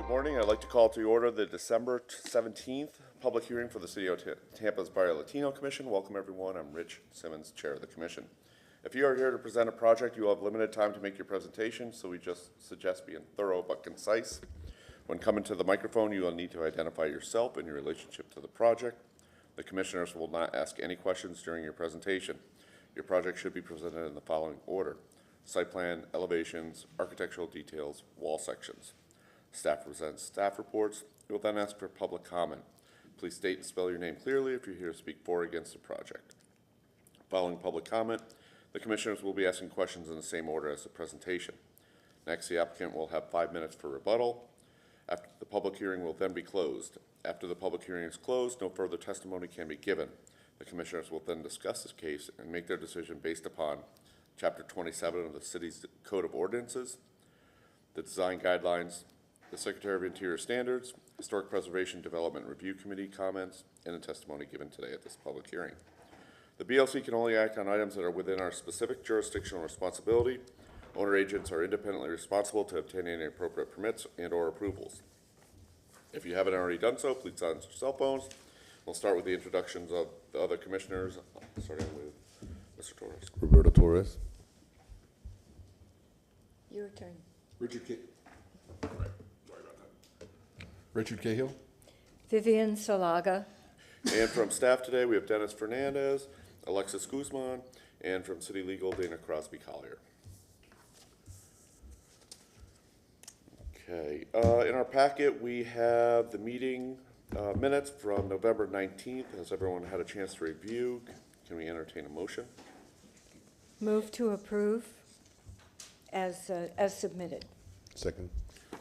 Morning. I'd like to call to order the December 17th public hearing for the City of Tampa's Barrio Latino Commission. Welcome, everyone. I'm Rich Simmons, Chair of the Commission. If you are here to present a project, you will have limited time to make your presentation, so we just suggest being thorough but concise. When coming to the microphone, you will need to identify yourself and your relationship to the project. The commissioners will not ask any questions during your presentation. Your project should be presented in the following order: site plan, elevations, architectural details, wall sections. Staff presents staff reports. We will then ask for public comment. Please state and spell your name clearly if you're here to speak for or against the project. Following public comment, the commissioners will be asking questions in the same order as the presentation. Next, the applicant will have 5 minutes for rebuttal. After the public hearing will then be closed. After the public hearing is closed, no further testimony can be given. The commissioners will then discuss this case and make their decision based upon Chapter 27 of the City's Code of Ordinances, the design guidelines, the Secretary of Interior standards, Historic Preservation Development Review Committee comments, and the testimony given today at this public hearing. The BLC can only act on items that are within our specific jurisdictional responsibility. Owner agents are independently responsible to obtain any appropriate permits and/or approvals. If you haven't already done so, please silence your cell phones. We'll start with the introductions of the other commissioners, starting with Mr. Torres. Roberto Torres. Your turn. Richard Cahill. Vivian Salaga. And from staff today, we have Dennis Fernandez, Alexis Guzman, and from City Legal, Dana Crosby Collier. Okay, in our packet, we have the meeting minutes from November 19th. Has everyone had a chance to review? Can we entertain a motion? Move to approve as submitted. Second.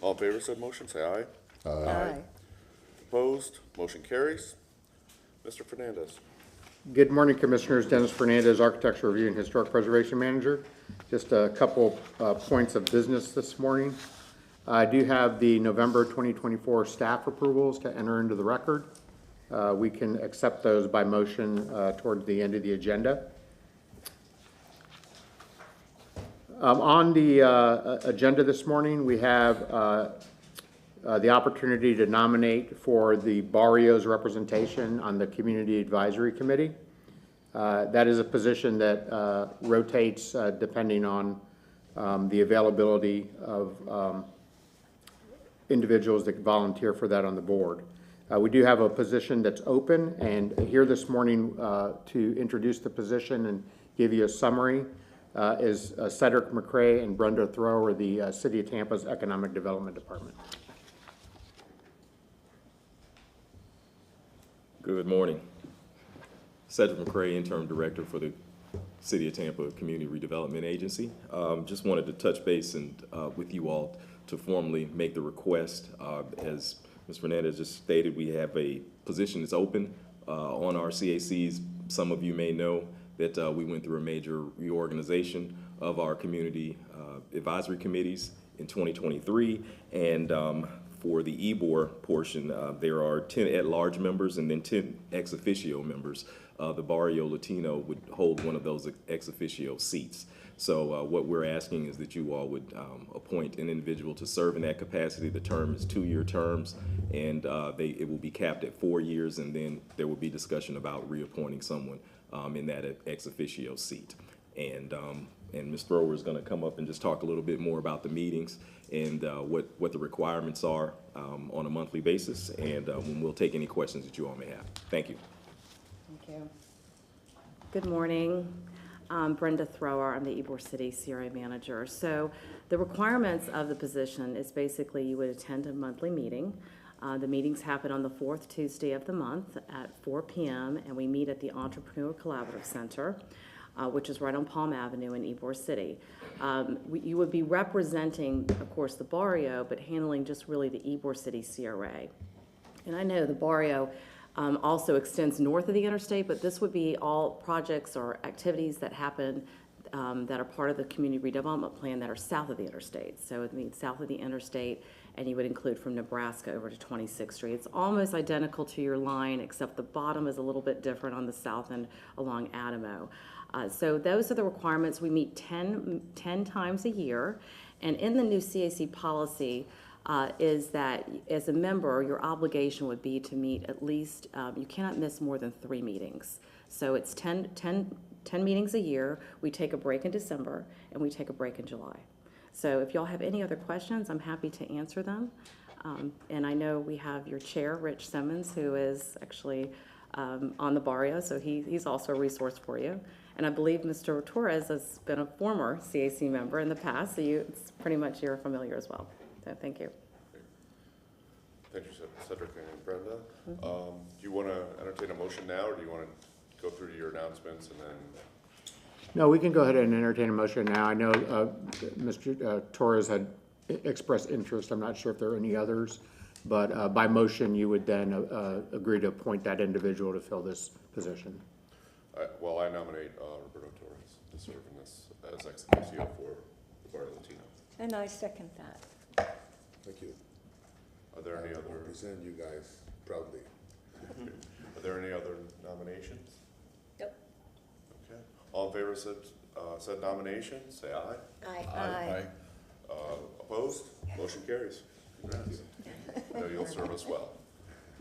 All in favor of said motion, say aye. Aye. Opposed? Motion carries. Mr. Fernandez. Good morning, Commissioners. Dennis Fernandez, Architectural Review and Historic Preservation Manager. Just a couple points of business this morning. I do have the November 2024 staff approvals to enter into the record. We can accept those by motion towards the end of the agenda. On the agenda this morning, we have the opportunity to nominate for the Barrio's representation on the Community Advisory Committee. That is a position that rotates depending on the availability of individuals that volunteer for that on the board. We do have a position that's open, and here this morning to introduce the position and give you a summary is Cedric McCrae and Brenda Thrower, the City of Tampa's Economic Development Department. Good morning. Cedric McCrae, Interim Director for the City of Tampa Community Redevelopment Agency. Just wanted to touch base and with you all to formally make the request. As Ms. Fernandez just stated, we have a position that's open on our CACs. Some of you may know that we went through a major reorganization of our community advisory committees in 2023, and for the EBOR portion, there are 10 at-large members and then 10 ex officio members. The Barrio Latino would hold one of those ex officio seats. So what we're asking is that you all would appoint an individual to serve in that capacity. The term is 2-year terms, and it will be capped at 4 years, and then there will be discussion about reappointing someone in that ex officio seat. And Ms. Thrower is going to come up and just talk a little bit more about the meetings and what the requirements are on a monthly basis, and we'll take any questions that you all may have. Thank you. Thank you. Good morning. Brenda Thrower. I'm the Ybor City CRA Manager. So the requirements of the position is basically you would attend a monthly meeting. The meetings happen on the 4th Tuesday of the month at 4 p.m. and we meet at the Entrepreneur Collaborative Center, which is right on Palm Avenue in Ybor City. You would be representing, of course, the Barrio, but handling just really the Ybor City CRA. And I know the Barrio also extends north of the interstate, but this would be all projects or activities that happen that are part of the community redevelopment plan that are south of the interstate. So it means south of the interstate, and you would include from Nebraska over to 26th Street. It's almost identical to your line, except the bottom is a little bit different on the south end along Adamo. So those are the requirements. We meet 10 times a year, and in the new CAC policy, is that as a member, your obligation would be to meet at least, you cannot miss more than 3 meetings. So it's 10 meetings a year. We take a break in December, and we take a break in July. So if y'all have any other questions, I'm happy to answer them. And I know we have your chair, Rich Simmons, who is actually on the Barrio, so he's also a resource for you. And I believe Mr. Torres has been a former CAC member in the past, so it's pretty much you're familiar as well. So thank you. Thank you, Cedric and Brenda. Do you want to entertain a motion now, or do you want to go through your announcements and then? No, we can go ahead and entertain a motion now. I know Mr. Torres had expressed interest. I'm not sure if there are any others, but by motion, you would then agree to appoint that individual to fill this position. Well, I nominate Roberto Torres to serve in this as ex-officio for the Barrio Latino. And I second that. Thank you. Are there any I other? represent you guys proudly. Are there any other nominations? Nope. Okay. All in favor of said nomination, say aye. Aye. Opposed? Motion carries. Congrats. I know you'll serve us well.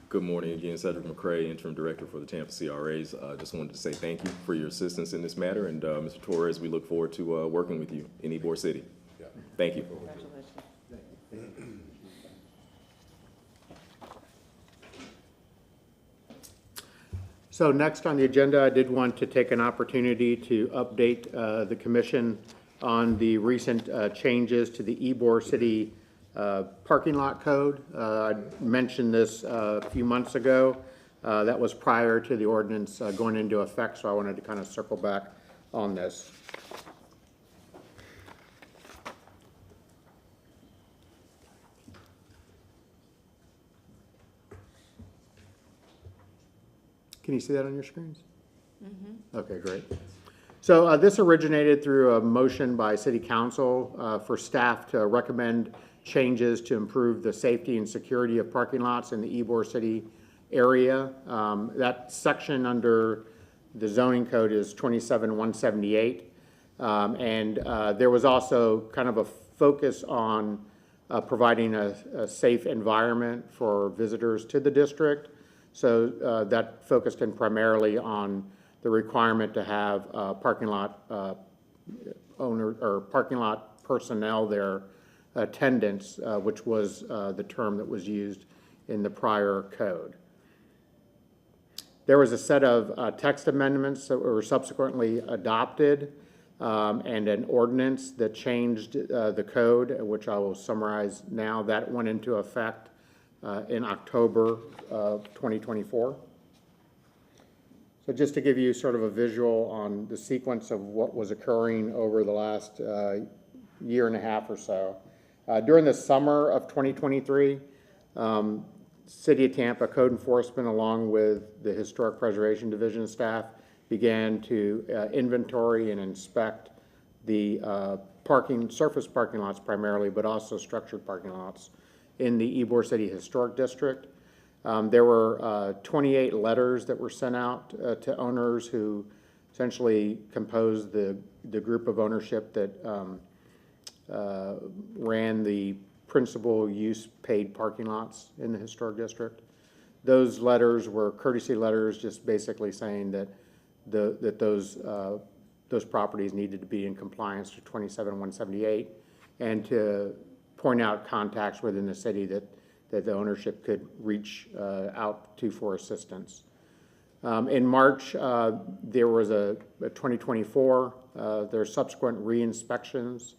Good morning again, Cedric McCray, Interim Director for the Tampa CRAs. Just wanted to say thank you for your assistance in this matter, and Mr. Torres, we look forward to working with you in Ybor City. Yeah. Thank you. Congratulations. So next on the agenda, I did want to take an opportunity to update the commission on the recent changes to the Ybor City parking lot code. I mentioned this a few months ago. That was prior to the ordinance going into effect, so I wanted to kind of circle back on this. Can you see that on your screens? Okay, great. So this originated through a motion by City Council for staff to recommend changes to improve the safety and security of parking lots in the Ybor City area. That section under the zoning code is 27-178. And there was also kind of a focus on providing a safe environment for visitors to the district. So that focused in primarily on the requirement to have parking lot owner or parking lot personnel there, attendants, which was the term that was used in the prior code. There was a set of text amendments that were subsequently adopted and an ordinance that changed the code, which I will summarize now. That went into effect in October of 2024. So just to give you sort of a visual on the sequence of what was occurring over the last year and a half or so. During the summer of 2023, City of Tampa Code Enforcement, along with the Historic Preservation Division staff, began to inventory and inspect the surface parking lots primarily, but also structured parking lots in the Ybor City Historic District. There were 28 letters that were sent out to owners who essentially composed the group of ownership that ran the principal use paid parking lots in the historic district. Those letters were courtesy letters, just basically saying that those properties needed to be in compliance to 27-178, and to point out contacts within the city that the ownership could reach out to for assistance. In March, there was a 2024, there are subsequent re-inspections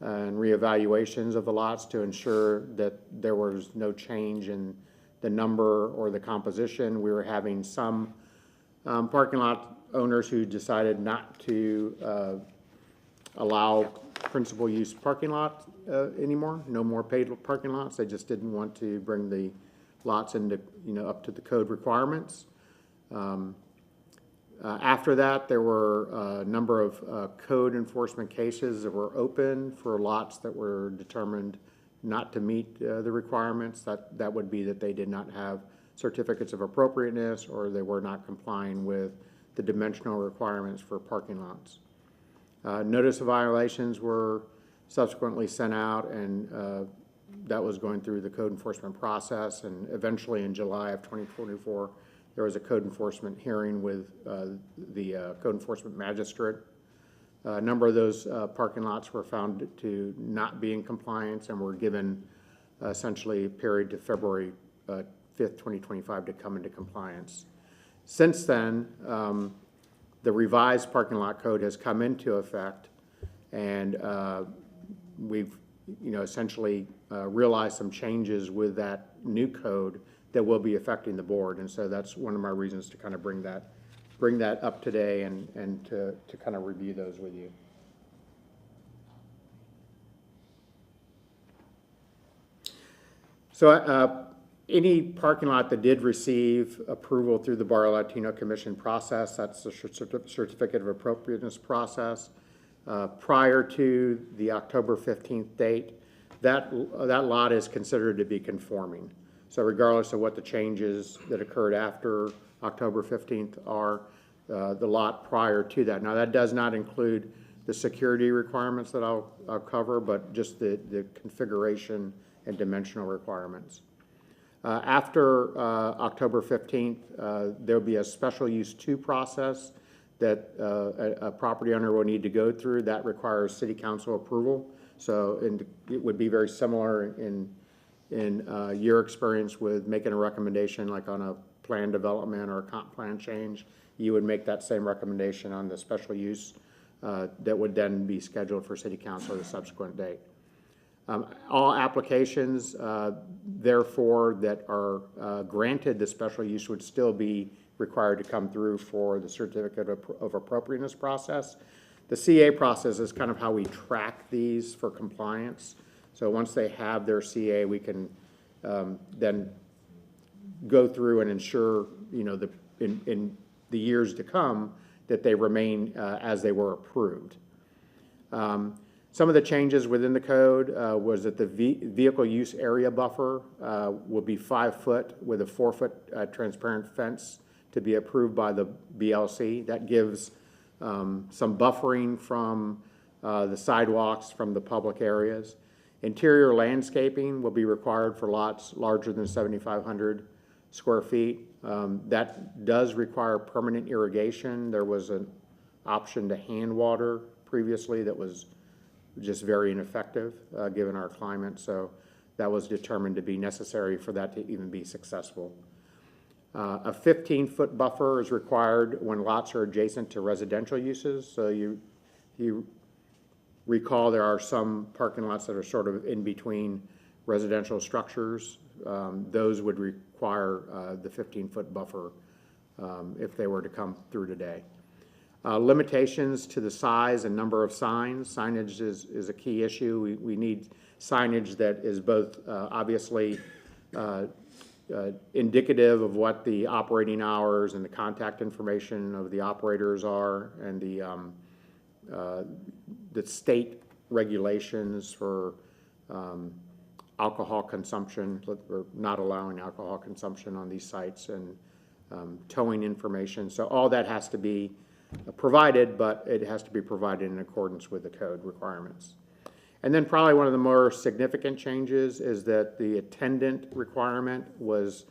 and reevaluations of the lots to ensure that there was no change in the number or the composition. We were having some parking lot owners who decided not to allow principal use parking lot anymore, no more paid parking lots. They just didn't want to bring the lots into, up to the code requirements. After that, there were a number of code enforcement cases that were open for lots that were determined not to meet the requirements. That would be that they did not have certificates of appropriateness, or they were not complying with the dimensional requirements for parking lots. Notice of violations were subsequently sent out, and that was going through the code enforcement process, and eventually in July of 2024, there was a code enforcement hearing with the code enforcement magistrate. A number of those parking lots were found to not be in compliance and were given essentially a period to February 5th, 2025 to come into compliance. Since then, the revised parking lot code has come into effect, and we've essentially realized some changes with that new code that will be affecting the board. And so that's one of my reasons to kind of bring that up today and to kind of review those with you. So any parking lot that did receive approval through the Barrio Latino Commission process, that's the certificate of appropriateness process, prior to the October 15th date, that lot is considered to be conforming. So regardless of what the changes that occurred after October 15th are, the lot prior to that. Now, that does not include the security requirements that I'll cover, but just the configuration and dimensional requirements. After October 15th, there'll be a special use 2 process that a property owner will need to go through. That requires city council approval. So it would be very similar in your experience with making a recommendation like on a plan development or a comp plan change. You would make that same recommendation on the special use that would then be scheduled for city council at a subsequent date. All applications, therefore, that are granted the special use would still be required to come through for the certificate of appropriateness process. The CA process is kind of how we track these for compliance. So once they have their CA, we can then go through and ensure, in the years to come, that they remain as they were approved. Some of the changes within the code was that the vehicle use area buffer will be 5 foot with a 4 foot transparent fence to be approved by the BLC. That gives some buffering from the sidewalks from the public areas. Interior landscaping will be required for lots larger than 7,500 square feet. That does require permanent irrigation. There was an option to hand water previously that was just very ineffective given our climate. So that was determined to be necessary for that to even be successful. A 15-foot buffer is required when lots are adjacent to residential uses. So you recall there are some parking lots that are sort of in between residential structures. Those would require the 15-foot buffer if they were to come through today. Limitations to the size and number of signs. Signage is a key issue. We need signage that is both obviously indicative of what the operating hours and the contact information of the operators are, and the state regulations for alcohol consumption. We're not allowing alcohol consumption on these sites, and towing information. So all that has to be provided, but it has to be provided in accordance with the code requirements. And then probably one of the more significant changes is that the attendant requirement was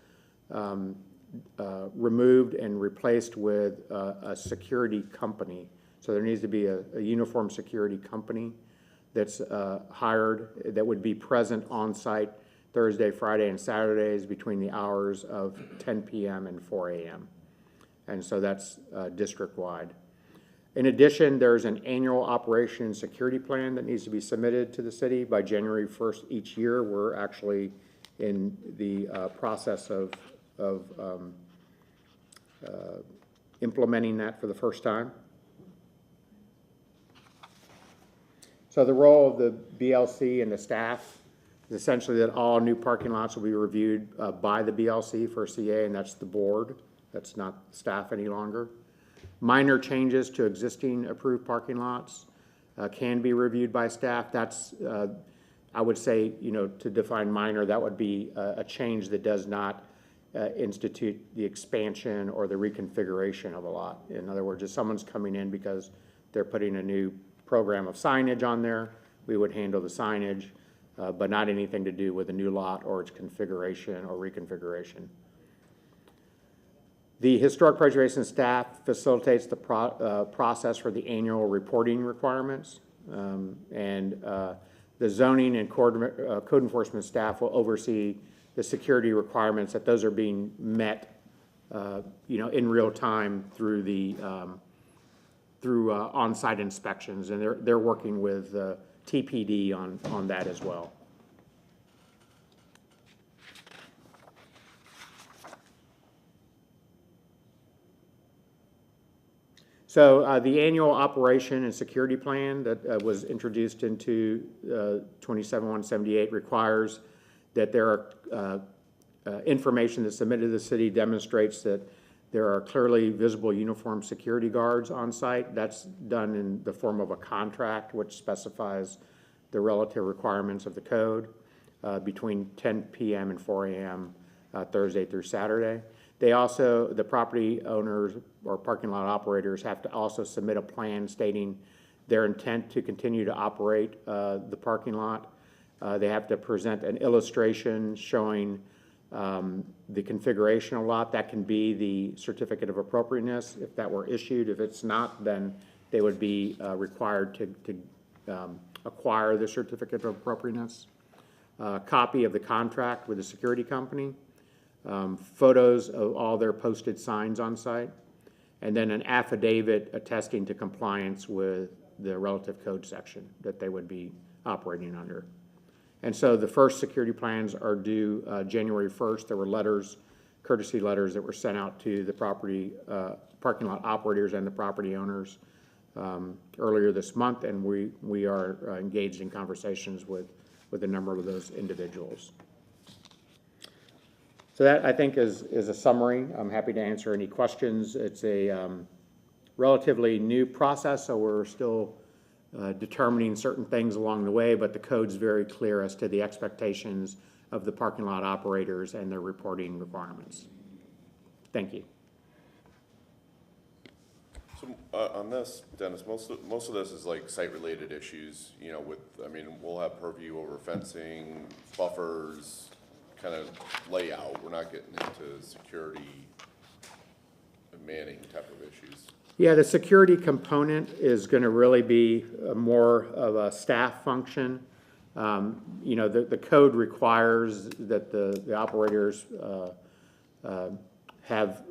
removed and replaced with a security company. So there needs to be a uniform security company that's hired that would be present on site Thursday, Friday, and Saturdays between the hours of 10 p.m. and 4 a.m. And so that's district-wide. In addition, there's an annual operation and security plan that needs to be submitted to the city by January 1st each year. We're actually in the process of implementing that for the first time. So the role of the BLC and the staff is essentially that all new parking lots will be reviewed by the BLC for CA, and that's the board. That's not staff any longer. Minor changes to existing approved parking lots can be reviewed by staff. That's, I would say, to define minor, that would be a change that does not institute the expansion or the reconfiguration of a lot. In other words, if someone's coming in because they're putting a new program of signage on there, we would handle the signage. but not anything to do with a new lot or its configuration or reconfiguration. The Historic Preservation staff facilitates the process for the annual reporting requirements, and the zoning and code enforcement staff will oversee the security requirements, that those are being met, in real time through the on-site inspections, and they're working with TPD on that as well. So the annual operation and security plan that was introduced into 27178 requires that there are information that's submitted to the city demonstrates that there are clearly visible uniformed security guards on site. That's done in the form of a contract which specifies the relative requirements of the code between 10 p.m. and 4 a.m. Thursday through Saturday. They also, the property owners or parking lot operators have to also submit a plan stating their intent to continue to operate the parking lot. They have to present an illustration showing the configuration of the lot. That can be the certificate of appropriateness if that were issued. If it's not, then they would be required to acquire the certificate of appropriateness. Copy of the contract with the security company. Photos of all their posted signs on site, and then an affidavit attesting to compliance with the relative code section that they would be operating under. And so the first security plans are due January 1st. There were letters, courtesy letters that were sent out to the parking lot operators and the property owners earlier this month, and we are engaged in conversations with a number of those individuals. So that, I think, is a summary. I'm happy to answer any questions. It's a relatively new process, so we're still determining certain things along the way, but the code's very clear as to the expectations of the parking lot operators and their reporting requirements. Thank you. So on this, Dennis, most of this is like site-related issues, we'll have purview over fencing, buffers, kind of layout. We're not getting into security and manning type of issues. Yeah, the security component is going to really be more of a staff function. The code requires that the operators have,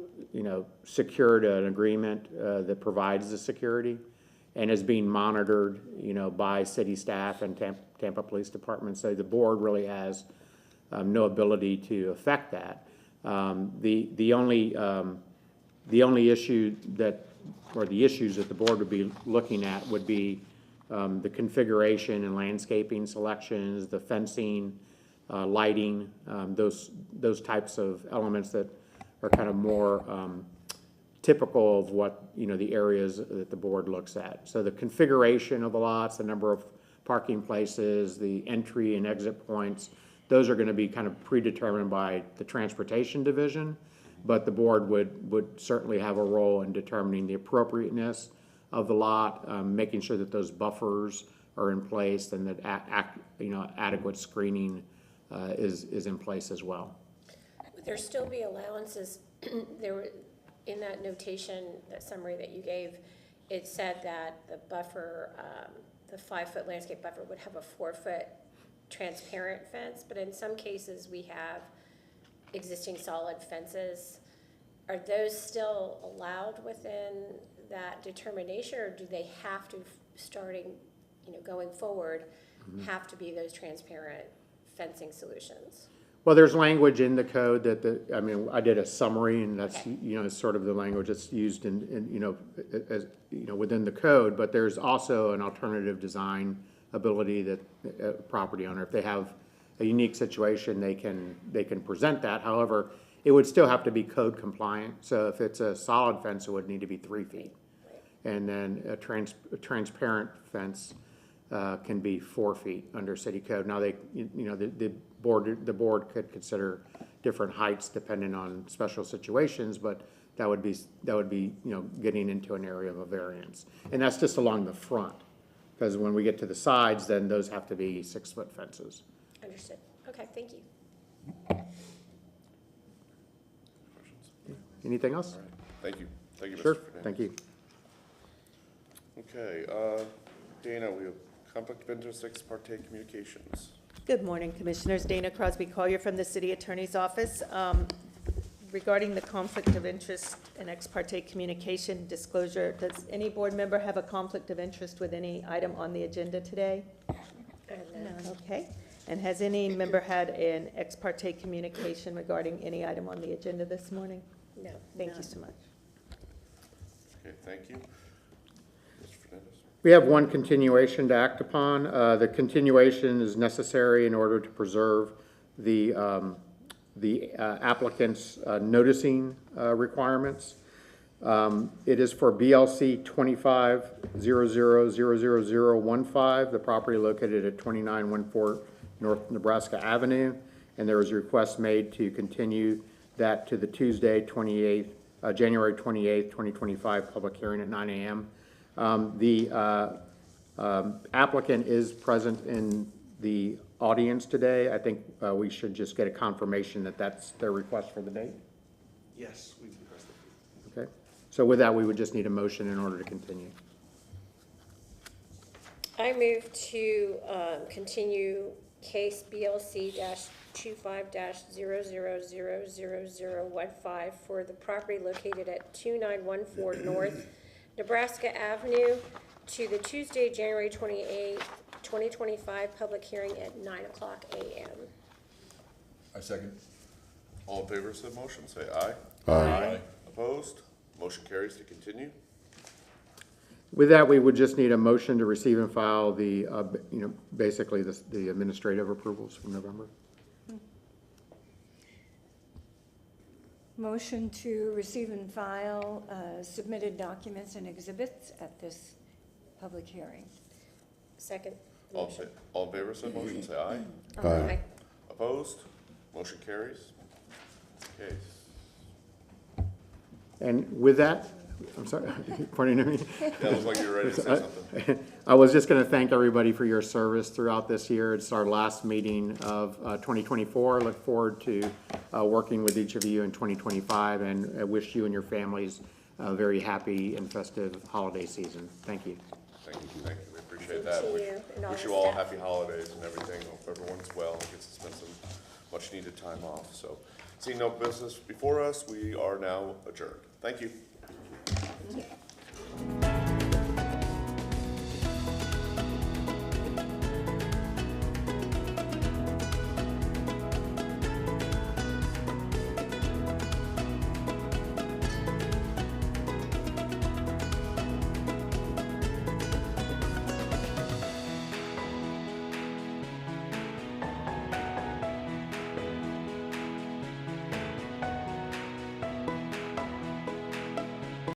secured an agreement that provides the security and is being monitored, by city staff and Tampa Police Department. So the board really has no ability to affect that. The only issue the issues that the board would be looking at would be the configuration and landscaping selections, the fencing, lighting, those types of elements that are kind of more typical of what the areas that the board looks at. So the configuration of the lots, the number of parking places, the entry and exit points, those are going to be kind of predetermined by the transportation division, but the board would certainly have a role in determining the appropriateness of the lot, making sure that those buffers are in place and that adequate screening is in place as well. Would there still be allowances? There were, in that notation, that summary that you gave, it said that the buffer, the 5-foot landscape buffer would have a 4-foot transparent fence, but in some cases we have existing solid fences. Are those still allowed within that determination, or do they have to, starting, going forward, have to be those transparent fencing solutions? Well, there's language in the code that I did a summary, and that's, Okay. Sort of the language that's used within the code, but there's also an alternative design ability that a property owner, if they have a unique situation, they can present that. However, it would still have to be code compliant. So if it's a solid fence, it would need to be 3 feet. And then a transparent fence can be 4 feet under city code. Now the board could consider different heights depending on special situations, but that would be getting into an area of a variance. And that's just along the front, because when we get to the sides, then those have to be 6-foot fences. Understood. Okay, thank you. Questions? Anything else? All right, thank you. Thank you, Mr. Sure, Fernandez. thank you. Okay, Dana, we have conflict of interest, ex parte communications. Good morning, Commissioners. Dana Crosby Collier from the City Attorney's Office. Regarding the conflict of interest and ex parte communication disclosure, does any board member have a conflict of interest with any item on the agenda today? Okay. And has any member had an ex parte communication regarding any item on the agenda this morning? No. Thank you so much. Okay, thank you. Mr. Fernandez? We have one continuation to act upon. The continuation is necessary in order to preserve the applicant's noticing requirements. It is for BLC 25000015, the property located at 2914 North Nebraska Avenue, and there was a request made to continue that to the Tuesday, January 28th, 2025, public hearing at 9 a.m. The applicant is present in the audience today. I think we should just get a confirmation that that's their request for the date. Yes, we can press the. Okay, so with that, we would just need a motion in order to continue. I move to continue case BLC 25-00000015 for the property located at 2914 North Nebraska Avenue to the Tuesday, January 28th, 2025, public hearing at 9:00 a.m. I second. All in favor of said motion, say aye. Aye. Opposed? Motion carries to continue. With that, we would just need a motion to receive and file the, basically the administrative approvals from November. Motion to receive and file submitted documents and exhibits at this public hearing. Second. All in favor of said motion, say aye. Aye. Opposed? Motion carries. Okay. And with that, I'm sorry, pointing at me. Yeah, it looks like you're ready to say something. I was just going to thank everybody for your service throughout this year. It's our last meeting of 2024. I look forward to working with each of you in 2025, and I wish you and your families a very happy and festive holiday season. Thank you. Thank you, thank you. We appreciate Same that. to Wish you and all wish the you all staff. happy holidays and everything. Hope everyone's well and gets to spend some much needed time off. So, seeing no business before us, we are now adjourned. Thank you.